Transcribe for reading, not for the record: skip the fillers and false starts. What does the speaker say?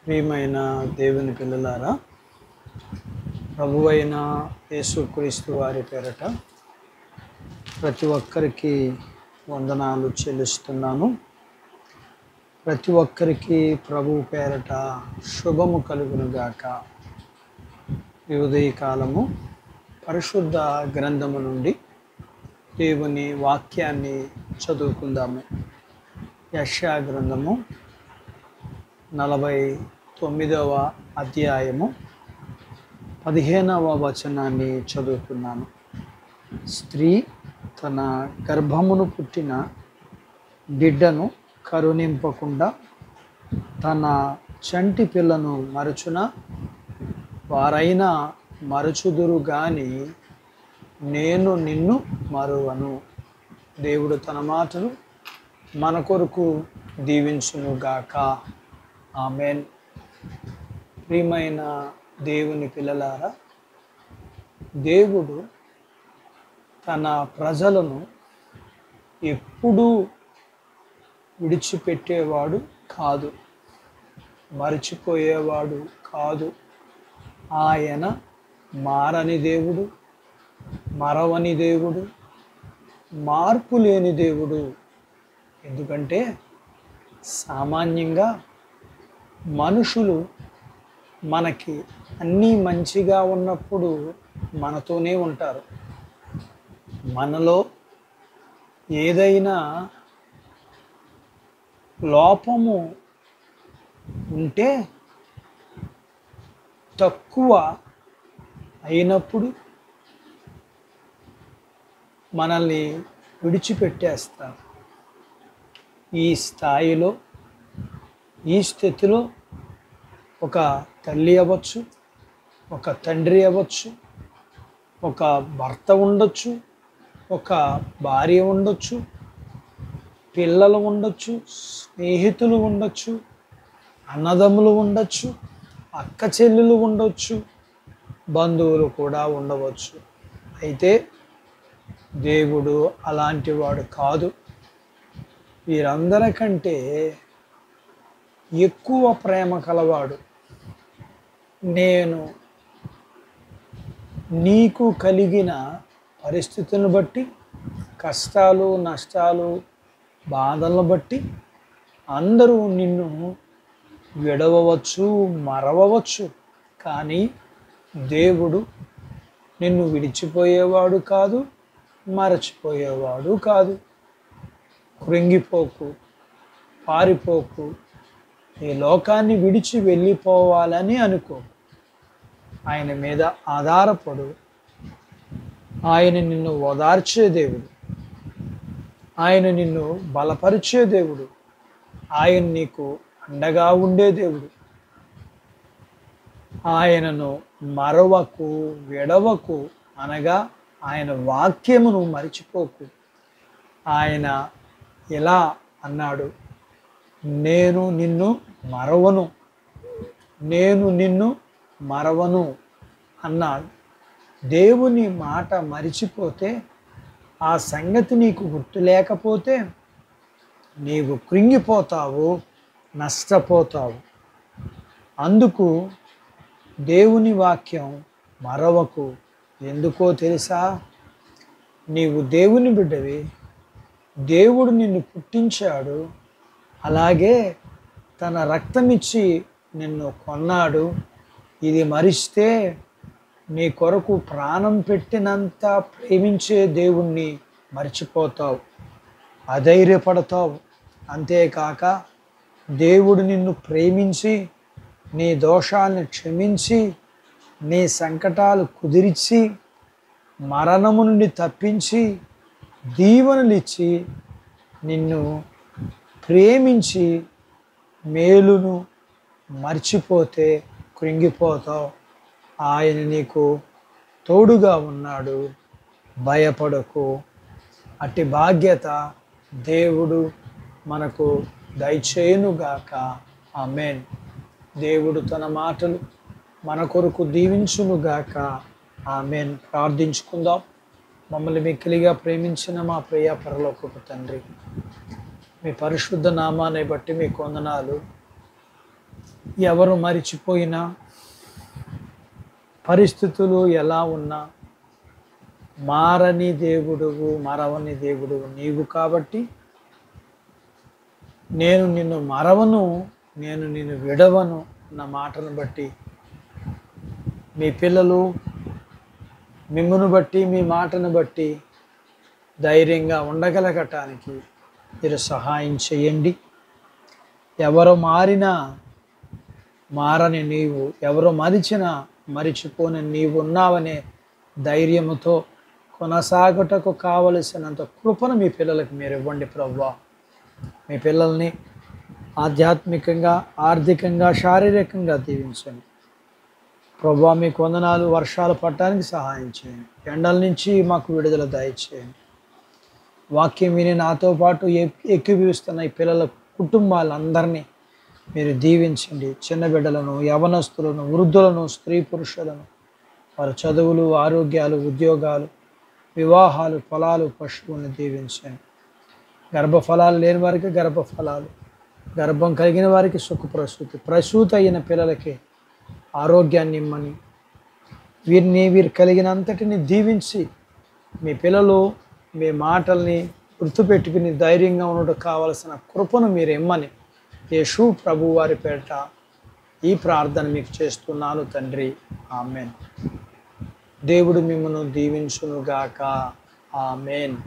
ప్రియమైన దేవుని పిల్లలారా, ప్రభువైన యేసుక్రీస్తు వారి పేరట ప్రతి ఒక్కరికి వందనాలు చెల్లిస్తున్నాను. ప్రతి ఒక్కరికి ప్రభు పేరట శుభము కలుగును గాక. ఈ ఉదయకాలము పరిశుద్ధ గ్రంథము నుండి దేవుని వాక్యాన్ని చదువుకుందాము. యెషయా గ్రంథము 49వ అధ్యాయము 15వ వచనాన్ని చదువుతున్నాను. స్త్రీ తన గర్భమును పుట్టిన బిడ్డను కరుణింపకుండా తన చంటి పిల్లను మరచున వారైనా మరచుదురు గాని నేను నిన్ను మరువను. దేవుడు తన మాటలు మన కొరకు దీవించునుగాక. ఆమెన్. ప్రియమైన దేవుని పిల్లలారా, దేవుడు తన ప్రజలను ఎప్పుడూ విడిచిపెట్టేవాడు కాదు, మరిచిపోయేవాడు కాదు. ఆయన మారని దేవుడు, మరవని దేవుడు, మార్పు లేని దేవుడు. ఎందుకంటే సామాన్యంగా మనుషులు మనకి అన్నీ మంచిగా ఉన్నప్పుడు మనతోనే ఉంటారు. మనలో ఏదైనా లోపము ఉంటే, తక్కువ అయినప్పుడు మనల్ని విడిచిపెట్టేస్తారు. ఈ స్థాయిలో, ఈ స్థితిలో ఒక తల్లి అవ్వచ్చు, ఒక తండ్రి అవ్వచ్చు, ఒక భర్త ఉండొచ్చు, ఒక భార్య ఉండొచ్చు, పిల్లలు ఉండొచ్చు, స్నేహితులు ఉండొచ్చు, అన్నదమ్ములు ఉండొచ్చు, అక్క చెల్లెలు ఉండొచ్చు, బంధువులు కూడా ఉండవచ్చు. అయితే దేవుడు అలాంటి వాడు కాదు. వీరందరికంటే ఎక్కువ ప్రేమ కలవాడు. నేను నీకు కలిగిన పరిస్థితులను బట్టి, కష్టాలు, నష్టాలు, బాధలను బట్టి అందరూ నిన్ను విడవవచ్చు, మరవవచ్చు. కానీ దేవుడు నిన్ను విడిచిపోయేవాడు కాదు, మరచిపోయేవాడు కాదు. కృంగిపోకు, పారిపోకు, ఈ లోకాన్ని విడిచి వెళ్ళిపోవాలని అనుకో. ఆయన మీద ఆధారపడు. ఆయన నిన్ను ఓదార్చే దేవుడు, ఆయన నిన్ను బలపరిచే దేవుడు, ఆయన నీకు అండగా ఉండే దేవుడు. ఆయనను మరవకు, విడవకు, అనగా ఆయన వాక్యమును మరిచిపోకు. ఆయన ఎలా అన్నాడు? నేను నిన్ను మరవను, నేను నిన్ను మరవను అన్నాడు. దేవుని మాట మరిచిపోతే, ఆ సంగతి నీకు గుర్తు లేకపోతే నీవు కృంగిపోతావు, నష్టపోతావు. అందుకు దేవుని వాక్యం మరవకు. ఎందుకో తెలుసా? నీవు దేవుని బిడ్డవి, దేవుడు నిన్ను పుట్టించాడు, అలాగే తన రక్తమిచ్చి నిన్ను కొన్నాడు. ఇది మరిస్తే నీ కొరకు ప్రాణం పెట్టినంత ప్రేమించే దేవుణ్ణి మర్చిపోతావు, అధైర్యపడతావు. అంతేకాక దేవుడు నిన్ను ప్రేమించి, నీ దోషాలను క్షమించి, నీ సంకటాలు కుదిర్చి, మరణము నుండి తప్పించి, దీవెనలిచ్చి, నిన్ను ప్రేమించి మేలును మర్చిపోతే కృంగిపోతావు. ఆయన నీకు తోడుగా ఉన్నాడు, భయపడకు. అట్టి భాగ్యత దేవుడు మనకు దయచేయునుగాక. ఆమేన్. దేవుడు తన మాటలు మన కొరకు దీవించునుగాక. ఆమేన్. ప్రార్థించుకుందాం. మమ్మల్ని మిక్కిలిగా ప్రేమించిన మా ప్రియ పరలోకపు తండ్రి, మీ పరిశుద్ధ నామాన్ని బట్టి మీకు వందనాలు. ఎవరు మరిచిపోయినా, పరిస్థితులు ఎలా ఉన్నా, మారని దేవుడువు, మరవని దేవుడువు నీవు కాబట్టి నేను నిన్ను మరవను, నేను నిన్ను విడవను నా మాటను బట్టి మీ పిల్లలు మిమ్మును బట్టి, మీ మాటను బట్టి ధైర్యంగా ఉండగలగటానికి మీరు సహాయం చేయండి. ఎవరు మారినా మారని నీవు, ఎవరు మరిచినా మరిచిపోని నీవు ఉన్నావనే ధైర్యముతో కొనసాగుటకు కావలసినంత కృపను మీ పిల్లలకు మీరు ఇవ్వండి ప్రభువా. మీ పిల్లల్ని ఆధ్యాత్మికంగా, ఆర్థికంగా, శారీరకంగా దీవించండి ప్రభువా. మీకు వందనాలు. వర్షాలు పడటానికి సహాయం చేయండి. ఎండల నుంచి మాకు విడుదల దయచేయండి. వాక్యం విని నాతో పాటు ఏకీభవిస్తున్న ఈ పిల్లల కుటుంబాలందరినీ మీరు దీవించండి. చిన్న బిడ్డలను, యవనస్తులను, వృద్ధులను, స్త్రీ పురుషులను, వారి చదువులు, ఆరోగ్యాలు, ఉద్యోగాలు, వివాహాలు, పొలాలు, పశువులను దీవించండి. గర్భఫలాలు లేని వారికి గర్భఫలాలు, గర్భం కలిగిన వారికి సుఖప్రసూతి, ప్రసూతి అయిన పిల్లలకి ఆరోగ్యాన్ని ఇమ్మని, వీరు కలిగినంతటిని దీవించి మీ పిల్లలు మీ మాటల్ని గుర్తుపెట్టుకుని ధైర్యంగా ఉండటం కావలసిన కృపను మీరు ఇమ్మని యేసు ప్రభు వారి పేరిట ఈ ప్రార్థన మీకు చేస్తున్నాను తండ్రి. ఆమెన్. దేవుడు మిమ్మల్ని దీవించునుగాక. ఆమెన్.